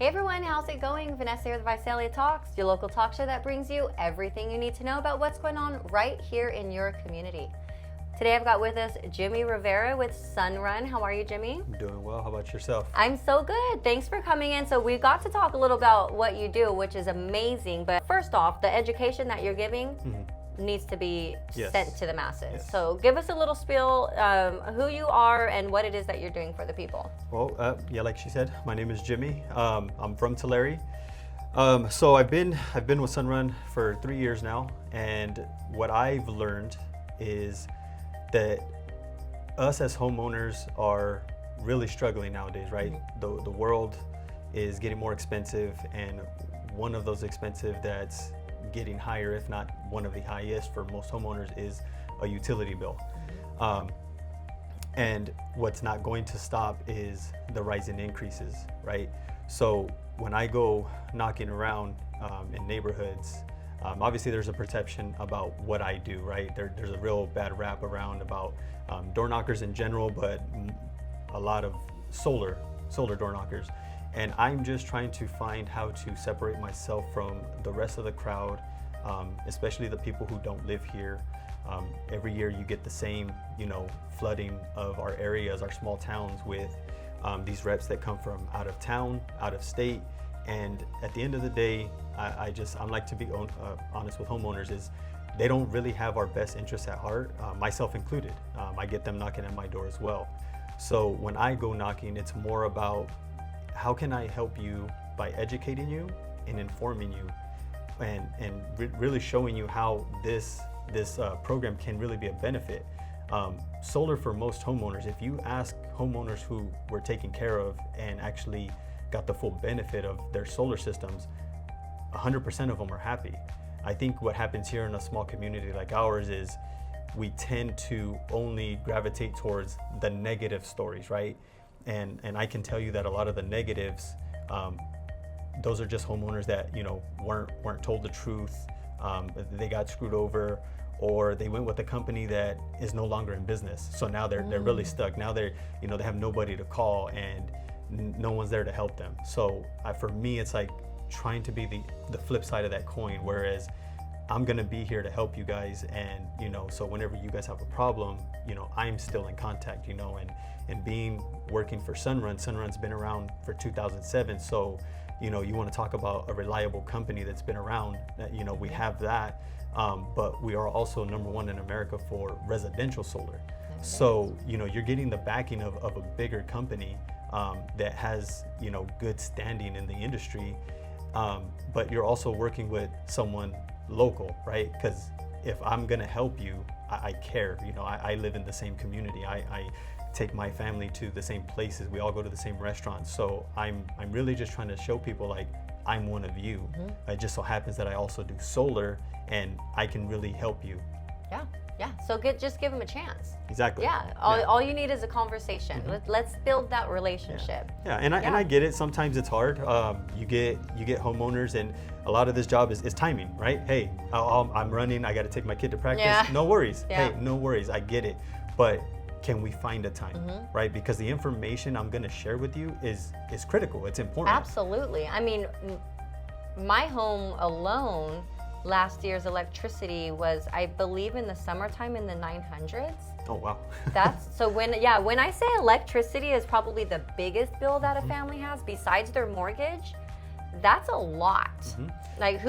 Hey everyone, how's it going? Vanessa here with Visalia Talks, your local talk show that brings you everything you need to know about what's going on right here in your community. Today I've got with us Jimmy Rivera with Sunrun. How are you, Jimmy? I'm doing well. How about yourself? I'm so good. Thanks for coming in. So we got to talk a little about what you do, which is amazing. But first off, the education that you're giving needs to be sent to the masses. Yes. So give us a little spiel, who you are and what it is that you're doing for the people. Well, like she said, my name is Jimmy. I'm from Tulare. So I've been with Sunrun for 3 years now, and what I've learned is that us as homeowners are really struggling nowadays, right? The world is getting more expensive, and one of those expensive that's getting higher, if not one of the highest for most homeowners, is a utility bill. And what's not going to stop is the rising increases, right? So when I go knocking around in neighborhoods, obviously there's a perception about what I do, right? There's a real bad rap around about door knockers in general, but a lot of solar door knockers. And I'm just trying to find how to separate myself from the rest of the crowd, especially the people who don't live here. Every year you get the same, flooding of our areas, our small towns, with these reps that come from out of town, out of state. And at the end of the day, I'm like to be honest with homeowners, is they don't really have our best interests at heart, myself included. I get them knocking at my door as well. So when I go knocking, it's more about how can I help you by educating you and informing you, and really showing you how this program can really be a benefit. Solar for most homeowners, if you ask homeowners who were taken care of and actually got the full benefit of their solar systems, 100% of them are happy. I think what happens here in a small community like ours is we tend to only gravitate towards the negative stories, right? And I can tell you that a lot of the negatives, those are just homeowners that weren't told the truth. They got screwed over, or they went with a company that is no longer in business. So now they're really stuck. Now they have nobody to call, and no one's there to help them. So for me, it's like trying to be the flip side of that coin, whereas I'm gonna be here to help you guys, and so whenever you guys have a problem, I'm still in contact, and working for Sunrun's been around for 2007. So you want to talk about a reliable company that's been around. We have that, but we are also #1 in America for residential solar. So you're getting the backing of a bigger company that has good standing in the industry, but you're also working with someone local, right? Because if I'm gonna help you, I care. I live in the same community. I take my family to the same places. We all go to the same restaurants. So I'm really just trying to show people like I'm one of you. It just so happens that I also do solar, and I can really help you. Yeah. So just give them a chance. Exactly. All you need is a conversation. Let's build that relationship. And I get it. Sometimes it's hard. You get homeowners, and a lot of this job is timing, right? Hey, I'm running. I got to take my kid to practice. Yeah. No worries. Yeah. Hey, no worries. I get it. But can we find a time, right? Because the information I'm going to share with you is critical. It's important. Absolutely. I mean, my home alone, last year's electricity was, I believe, in the summertime in the 900s. Oh wow. That's so when I say electricity is probably the biggest bill that a family has besides their mortgage, that's a lot. Like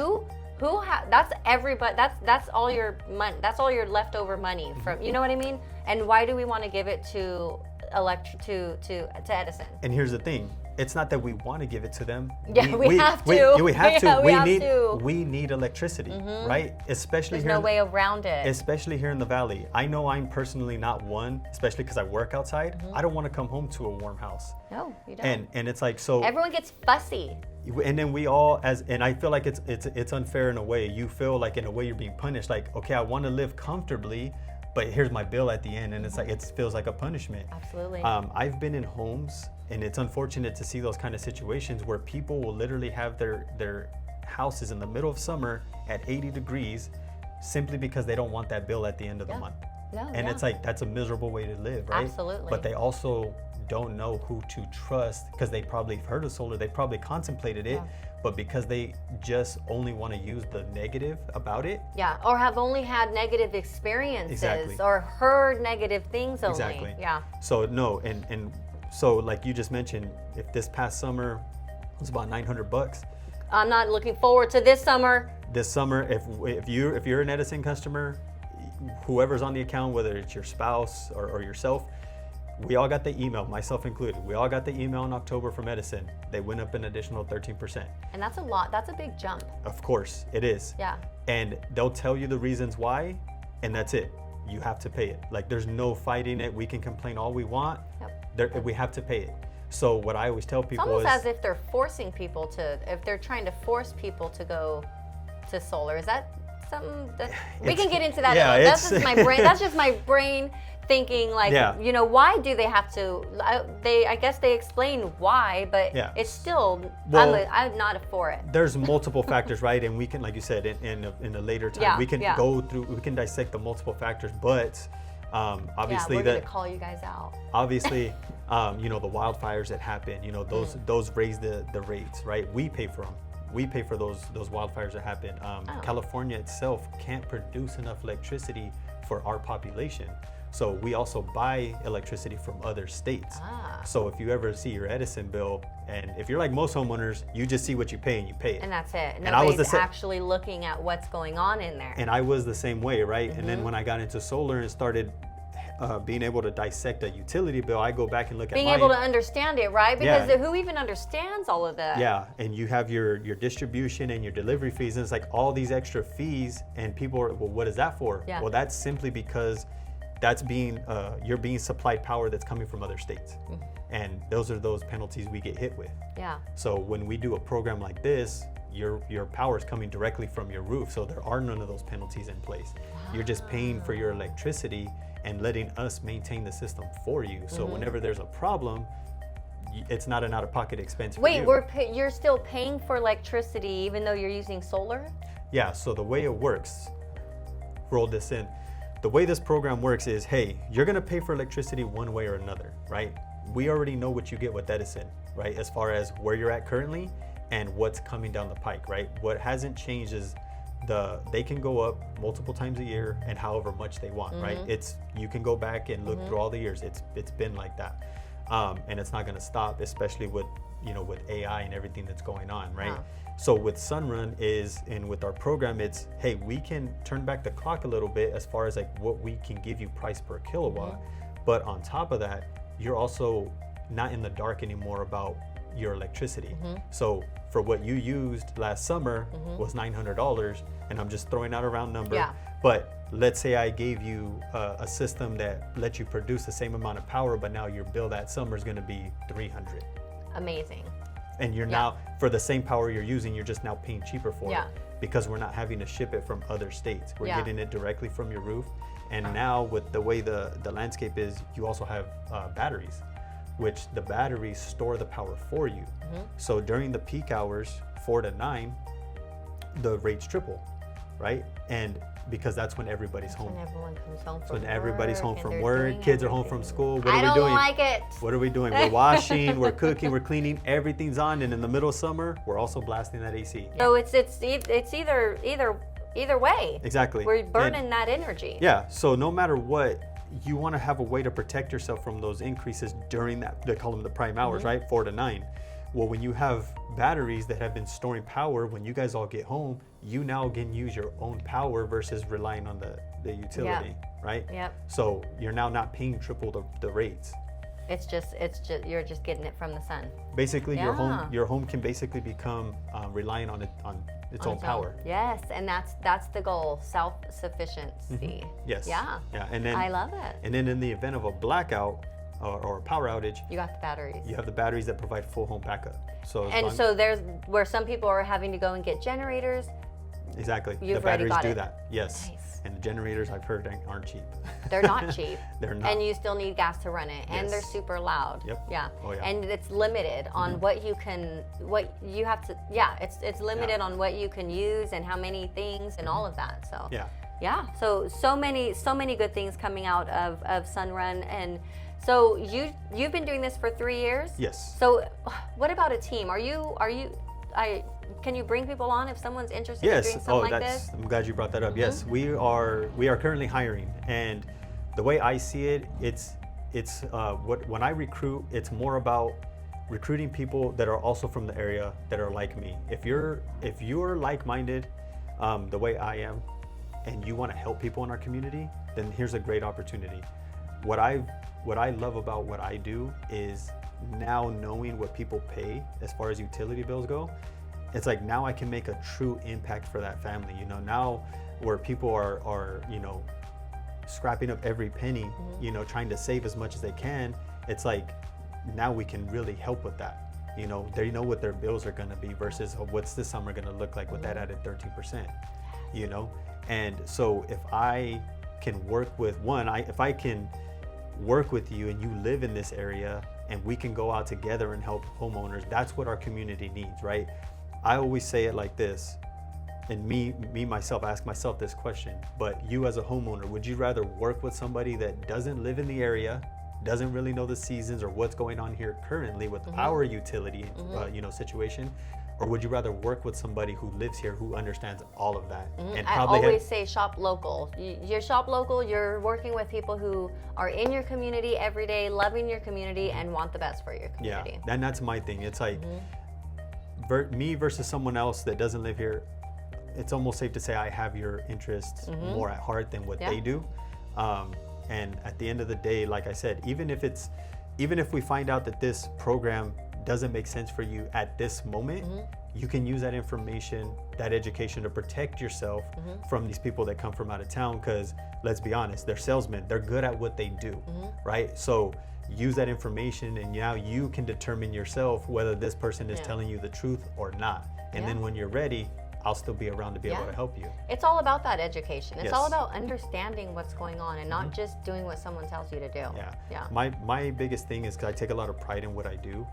that's everybody. That's all your money. That's all your leftover money from. You know what I mean? And why do we want to give it to to Edison? And here's the thing. It's not that we want to give it to them. Yeah, we have to. We have to. We We need electricity, right? Especially There's here. no way around it. Especially here in the valley. I know I'm personally not one, especially because I work outside. I don't want to come home to a warm house. No, you don't. And it's like, so Everyone gets fussy. And then we all, and I feel like it's unfair in a way. You feel like in a way you're being punished. Like, okay, I want to live comfortably, but here's my bill at the end, and it's like it feels like a punishment. Absolutely. I've been in homes, and it's unfortunate to see those kind of situations where people will literally have their houses in the middle of summer at 80 degrees simply because they don't want that bill at the end of the month. No, and it's like, that's a miserable way to live, right? Absolutely. But they also don't know who to trust because they probably heard of solar, they probably contemplated it, but because they just only want to use the negative about it. Yeah, or have only had negative experiences Exactly. or heard negative things only. Exactly. Yeah. So no, and so like you just mentioned, if this past summer was about $900, I'm not looking forward to this summer. this summer, if you're an Edison customer, whoever's on the account, whether it's your spouse or yourself, we all got the email, myself included. We all got the email in October from Edison. They went up an additional 13%. And that's a lot. That's a big jump. Of course, it is. Yeah. And they'll tell you the reasons why, and that's it. You have to pay it. Like, there's no fighting it. We can complain all we want. We have to pay it. So what I always tell people It's almost is, as if they're forcing people to, if they're trying to force people to go to solar. Is that something that we can get into that? Yeah, That's just my brain. That's just my brain thinking, like, you know, why do they have to? I guess they explain why, but it's still. Well, I'm not for it. There's multiple factors, right? And we can, like you said, in a later time, we can go through, we can dissect the multiple factors, but obviously we're gonna call you guys out. Obviously, you know, the wildfires that happen, you know, those raise the rates, right? We pay for them. We pay for those wildfires that happen. California itself can't produce enough electricity for our population. So we also buy electricity from other states. So if you ever see your Edison bill, and if you're like most homeowners, you just see what you pay and you pay it. And that's it. And I was Nobody's actually looking at what's going on in there. And I was the same way, right? And then when I got into solar and started being able to dissect a utility bill, I go back and look at being able to understand it, right? Because who even understands all of that? Yeah, and you have your distribution and your delivery fees, and it's like all these extra fees, and people are, well, what is that for? Well, that's simply because that's you're being supplied power that's coming from other states. And those are those penalties we get hit with. Yeah. So when we do a program like this, your power is coming directly from your roof, so there are none of those penalties in place. You're just paying for your electricity and letting us maintain the system for you. So whenever there's a problem, it's not an out-of-pocket expense for you. Wait, you're still paying for electricity even though you're using solar? Yeah, so the way it works, roll this in. The way this program works is, hey, you're gonna pay for electricity one way or another, right? We already know what you get with Edison, right? As far as where you're at currently and what's coming down the pike, right? What hasn't changed is they can go up multiple times a year and however much they want, right? You can go back and look through all the years. It's been like that, and it's not going to stop, especially with with AI and everything that's going on, right? So with Sunrun and with our program, it's, hey, we can turn back the clock a little bit as far as like what we can give you price per kilowatt, but on top of that, you're also not in the dark anymore about your electricity. So for what you used last summer was $900, and I'm just throwing out a round number, but let's say I gave you a system that lets you produce the same amount of power, but now your bill that summer is going to be $300. Amazing. And you're now, for the same power you're using, you're just now paying cheaper for it, because we're not having to ship it from other states. We're getting it directly from your roof. And now with the way the landscape is, you also have batteries, which the batteries store the power for you. So during the peak hours, 4 to 9, the rates triple, right? And because that's when everybody's home. When everyone comes home from when everybody's home work from and work, kids are home from school. What are we I doing? don't like it. What are we doing? We're washing, we're cooking, we're cleaning, everything's on, and in the middle of summer, we're also blasting that AC. So it's either way. Exactly. We're burning that energy. Yeah, so no matter what, you want to have a way to protect yourself from those increases during that, they call them the prime hours, right? 4 to 9. Well, when you have batteries that have been storing power, when you guys all get home, you now can use your own power versus relying on the utility, right? Yep. So you're now not paying triple the rates. It's just you're just getting it from the sun. Basically, your home can basically become relying on its own power. Yes, and that's the goal, self-sufficiency. Yes. Yeah. Yeah, and then I love it. And then in the event of a blackout or a power outage, you got the batteries. You have the batteries that provide full home backup. So so there's where some people are having to go and get generators. Exactly. You've the batteries already got do it. That. Yes. Nice. And the generators, I've heard, aren't cheap. They're not cheap. They're not. And you still need gas to run it, and they're super loud. Yep. Yeah. Oh, yeah. And it's limited on what you have to. Yeah. It's limited on what you can use and how many things and all of that. So. Yeah. Yeah. So many good things coming out of Sunrun, and So you've been doing this for 3 years? Yes. So what about a team? Can you bring people on if someone's interested in doing something like this? I'm glad you brought that up. Yes, we are currently hiring, and the way I see it, when I recruit, it's more about recruiting people that are also from the area that are like me. If you're like-minded, the way I am, and you want to help people in our community, then here's a great opportunity. What I love about what I do is now knowing what people pay as far as utility bills go. It's like now I can make a true impact for that family. Now where people are scrapping up every penny, trying to save as much as they can. It's like now we can really help with that. They know what their bills are going to be versus what's this summer going to look like with that added 13%. And so if I can work with if I can work with you and you live in this area and we can go out together and help homeowners, that's what our community needs, right? I always say it like this, and myself, ask myself this question, but you as a homeowner, would you rather work with somebody that doesn't live in the area, doesn't really know the seasons or what's going on here currently with our utility situation, or would you rather work with somebody who lives here, who understands all of that? And I always say shop local. You shop local, you're working with people who are in your community every day, loving your community, and want the best for your community. Yeah, and that's my thing. It's like me versus someone else that doesn't live here. It's almost safe to say I have your interests more at heart than what they do. And at the end of the day, like I said, even if we find out that this program doesn't make sense for you at this moment, you can use that information, that education to protect yourself from these people that come from out of town, because let's be honest, they're salesmen, they're good at what they do, right? So use that information and now you can determine yourself whether this person is telling you the truth or not. And then when you're ready, I'll still be around to be able to help you. It's all about that education. It's all about understanding what's going on and not just doing what someone tells you to do. Yeah. My biggest thing is, because I take a lot of pride in what I do.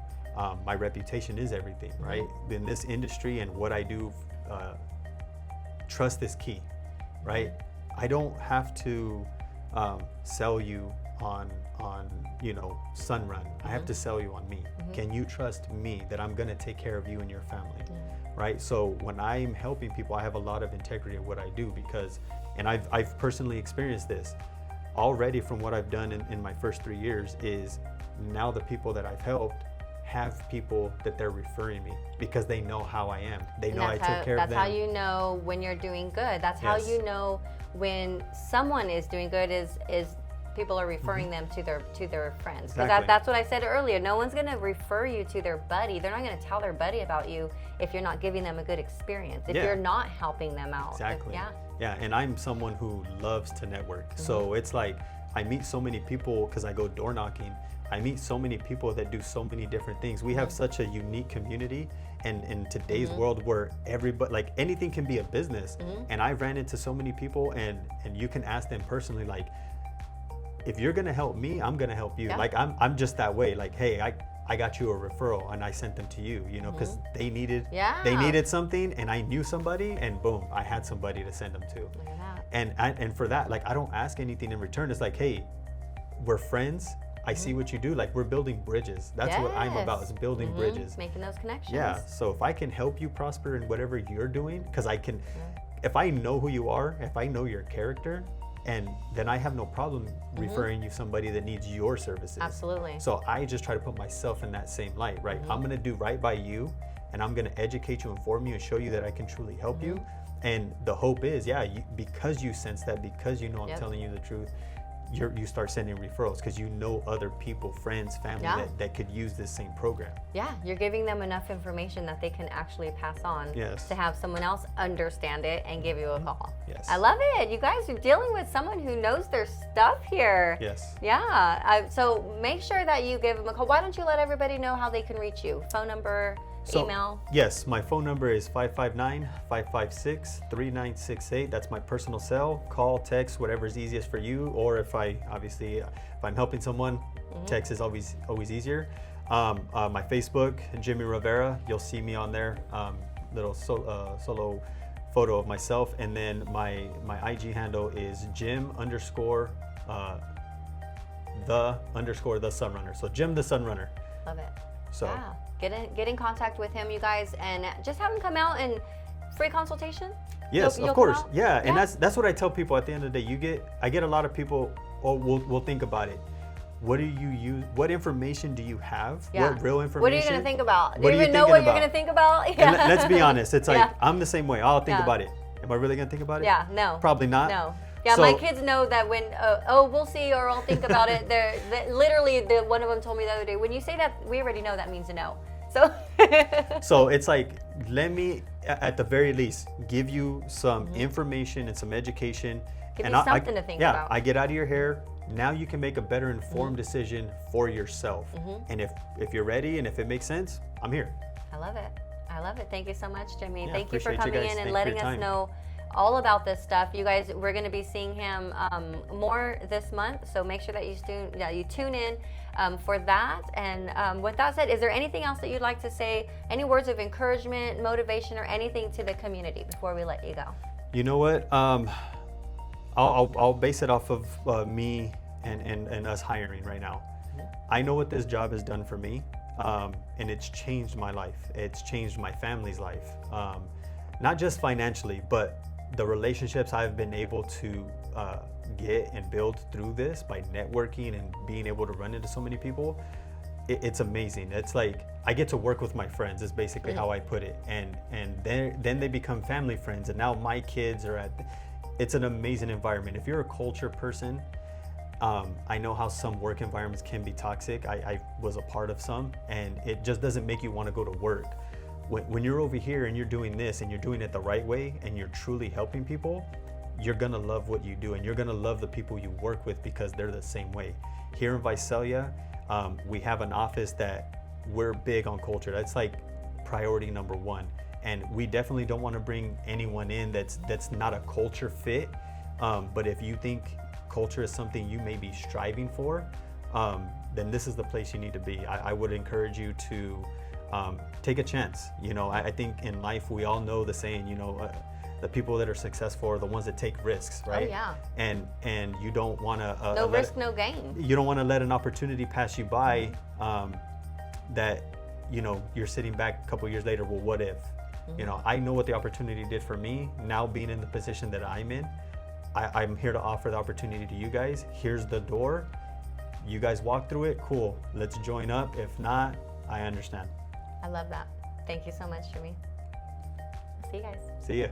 My reputation is everything, right? In this industry and what I do, trust is key, right? I don't have to sell you on Sunrun. I have to sell you on me. Can you trust me that I'm going to take care of you and your family? Right? So when I'm helping people, I have a lot of integrity in what I do, because, and I've personally experienced this already from what I've done in my first 3 years, is now the people that I've helped have people that they're referring me because they know how I am. They know I take care of them. That's how you know when you're doing good. That's how you know when someone is doing good is people are referring them to their friends. Because that's what I said earlier. No one's going to refer you to their buddy. They're not going to tell their buddy about you if you're not giving them a good experience, if you're not helping them out. Exactly. Yeah, and I'm someone who loves to network. So it's like I meet so many people because I go door knocking. I meet so many people that do so many different things. We have such a unique community, and in today's world where everybody, like anything can be a business. And I ran into so many people, and you can ask them personally, like, if you're gonna help me, I'm gonna help you. Like I'm just that way. Like, hey, I got you a referral and I sent them to you, because they needed something and I knew somebody, and boom, I had somebody to send them to. Look at that. And for that, like, I don't ask anything in return. It's like, hey, we're friends. I see what you do. Like, we're building bridges. That's what I'm about, is building bridges. Making those connections. Yeah. So if I can help you prosper in whatever you're doing, because I can, if I know who you are, if I know your character, and then I have no problem referring you somebody that needs your services. Absolutely. So I just try to put myself in that same light, right? I'm going to do right by you, and I'm going to educate you, inform you, and show you that I can truly help you. And the hope is, because you sense that, because you know I'm telling you the truth, you start sending referrals because you know other people, friends, family that could use this same program. Yeah, you're giving them enough information that they can actually pass on to have someone else understand it and give you a call. Yes. I love it. You guys are dealing with someone who knows their stuff here. Yes. Yeah. So make sure that you give them a call. Why don't you let everybody know how they can reach you? Phone number, email? Yes, my phone number is 559-556-3968. That's my personal cell. Call, text, whatever is easiest for you. Or if I'm helping someone, text is always easier. My Facebook, Jimmy Rivera, you'll see me on there. Little solo photo of myself, and then my IG handle is Jim_the _the Sunrunner. So Jim the Sunrunner. Love it. So yeah, get in contact with him, you guys, and just have him come out and free consultation. Yes, You'll of course. come out? Yeah, and that's what I tell people at the end of the day. I get a lot of people, will think about it. What do you use? What information do you have? Yeah. What real information? What are you gonna think about? Do What you are even you know what thinking you're about? gonna think about? And Yeah. let's be honest. It's like Yeah. I'm the same way. I'll think Yeah. about it. Am I really gonna think about it? Yeah, no. Probably not. No. Yeah, So- my kids know that when, we'll see, or I'll think about it. Literally, one of them told me the other day, when you say that, we already know that means a no. So. So it's like, let me, at the very least, give you some information and some education. Give and you something to think about. I get out of your hair. Now you can make a better informed decision for yourself. And if you're ready and if it makes sense, I'm here. I love it. I love it. Thank you so much, Jimmy. Yeah, Thank you for appreciate you coming guys. in and Thank you letting for your us time. know all about this stuff. You guys, we're going to be seeing him more this month, so make sure that you tune in for that. And with that said, is there anything else that you'd like to say? Any words of encouragement, motivation, or anything to the community before we let you go? You know what? I'll base it off of me and us hiring right now. I know what this job has done for me, and it's changed my life. It's changed my family's life, not just financially, but the relationships I've been able to get and build through this by networking and being able to run into so many people. It's amazing. It's like I get to work with my friends is basically how I put it, and then they become family friends, and now my kids are at. It's an amazing environment. If you're a culture person, I know how some work environments can be toxic. I was a part of some, and it just doesn't make you want to go to work. When you're over here and you're doing this and you're doing it the right way and you're truly helping people, you're gonna love what you do, and you're gonna love the people you work with because they're the same way. Here in Visalia, we have an office that we're big on culture. That's like priority number one. And we definitely don't want to bring anyone in that's not a culture fit. But if you think culture is something you may be striving for, then this is the place you need to be. I would encourage you to take a chance. You know, I think in life we all know the saying, you know, the people that are successful are the ones that take risks, right? Oh, yeah. And you don't want to no risk, no gain. You don't want to let an opportunity pass you by that, you know, you're sitting back a couple years later, well, what if? You know, I know what the opportunity did for me. Now being in the position that I'm in, I'm here to offer the opportunity to you guys. Here's the door. You guys walk through it, cool. Let's join up. If not, I understand. I love that. Thank you so much, Jimmy. See you guys. See ya.